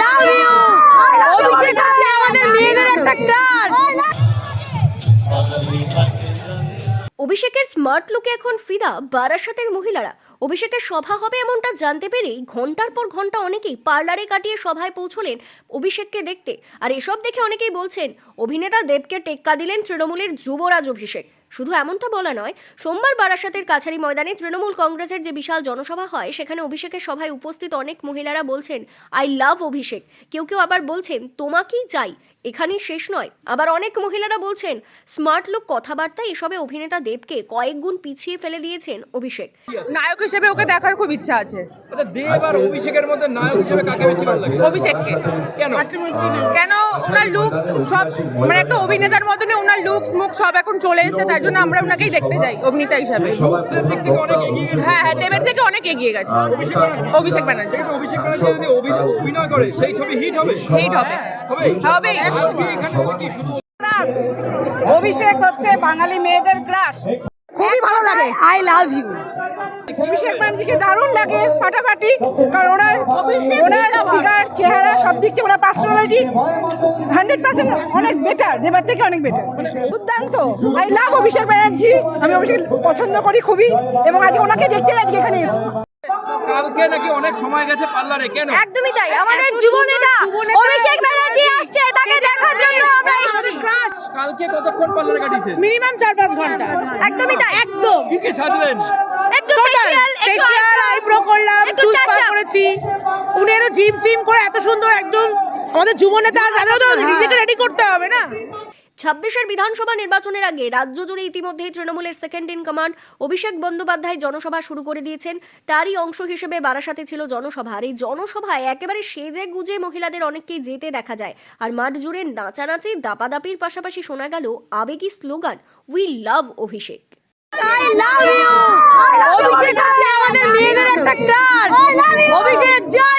লাভ you. Abhishek হচ্ছে আমাদের মেয়েদের একটা ক্রাশ। অভিষেকের স্মার্ট লুকে এখন ফিদা বারাসাতের মহিলারা। অভিষেকের সভা হবে এমনটা জানতে পেরেই ঘন্টার পর ঘন্টা অনেকেই পার্লারে কাটিয়ে সভায় পৌঁছলেন অভিষেককে দেখতে। আর এসব দেখে অনেকেই বলছেন অভিনেতা দেবকে টেক্কা দিলেন তৃণমূলের যুবরাজ অভিষেক। শুধু এমনটা বলা নয়, সোমবার বারাসাতের কাছারি ময়দানে তৃণমূল কংগ্রেসের যে বিশাল জনসভা হয় সেখানে অভিষেকের সভায় উপস্থিত অনেক মহিলারা বলছেন আই লাভ অভিষেক। কেউ কেউ আবার বলছেন তোমাকেই চাই। এখানেই শেষ নয়, আবার অনেক মহিলারা বলছেন স্মার্ট লুক, কথাবার্তা এসবে অভিনেতা দেবকে কয়েক গুণ পিছিয়ে ফেলে দিয়েছেন অভিষেক। নায়ক হিসেবে ওকে দেখার খুব ইচ্ছা আছে। আচ্ছা, দেব আর অভিষেকের মধ্যে নায়ক হিসেবে কাকে বেশি ভালো লাগে? অভিষেককে। কেন? কেন? ওনার লুকস সব মানে একটা অভিনেতার মতনই ওনার লুকস মুখ সব এখন চলে এসেছে, তার জন্য আমরা ওনাকেই দেখতে যাই অভিনেতা হিসাবে। দেবের দিক থেকে অনেক এগিয়ে গেছে। হ্যাঁ হ্যাঁ, দেবের থেকে অনেক এগিয়ে গেছে অভিষেক ব্যানার্জি। কিন্তু অভিষেক ব্যানার্জি যদি অভিনয় করে সেই ছবি হিট হবে। হিট হবে। হবে? হবেই। আজকে এখানে কি শুধু অভিষেক হচ্ছে বাঙালি মেয়েদের ক্রাশ। খুবই ভালো লাগে। I love you. অভিষেক ব্যানার্জিকে দারুণ লাগে, ফাটাফাটি, কারণ ওনার ফিগার, চেহারা সব দিক থেকে ওনার পার্সোনালিটি 100% অনেক বেটার, দেবার থেকে অনেক বেটার, দুর্দান্ত। I love Abhishek Banerjee. আমি অভিষেক পছন্দ করি খুবই, এবং আজকে ওনাকে দেখতে আজকে এখানে এসেছি। কালকে নাকি অনেক সময় গেছে পার্লারে, কেন? একদমই তাই, আমাদের যুবনেতা অভিষেক ব্যানার্জি আসছে, তাকে দেখার জন্য আমরা এসেছি। কালকে কতক্ষণ পার্লারে কাটিয়েছেন? মিনিমাম 4-5 ঘন্টা। একদমই তাই, একদম। কি কি সাজলেন? একটু ফেশিয়াল, আইব্রো করলাম, একটু চুল স্পা touch up। করেছি। উনি এত জিম ফিম করে এত সুন্দর, একদম আমাদের যুবনেতা, তাহলেও তো নিজেকে রেডি করতে হবে না। 26-এর বিধানসভা নির্বাচনের আগে রাজ্য জুড়ে ইতিমধ্যেই তৃণমূলের second in command Abhishek Bandyopadhyay জনসভা শুরু করে দিয়েছেন। তারই অংশ হিসেবে বারাসাতে ছিল জনসভা। আর এই জনসভায় একেবারে সেজে গুজে মহিলাদের অনেককেই যেতে দেখা যায়। আর মাঠ জুড়ে নাচানাচি, দাপাদাপির পাশাপাশি শোনা গেল আবেগী slogan we love Abhishek. I love you. Abhishek হচ্ছে আমাদের মেয়েদের একটা ক্রাশ। অভিষেক জয়।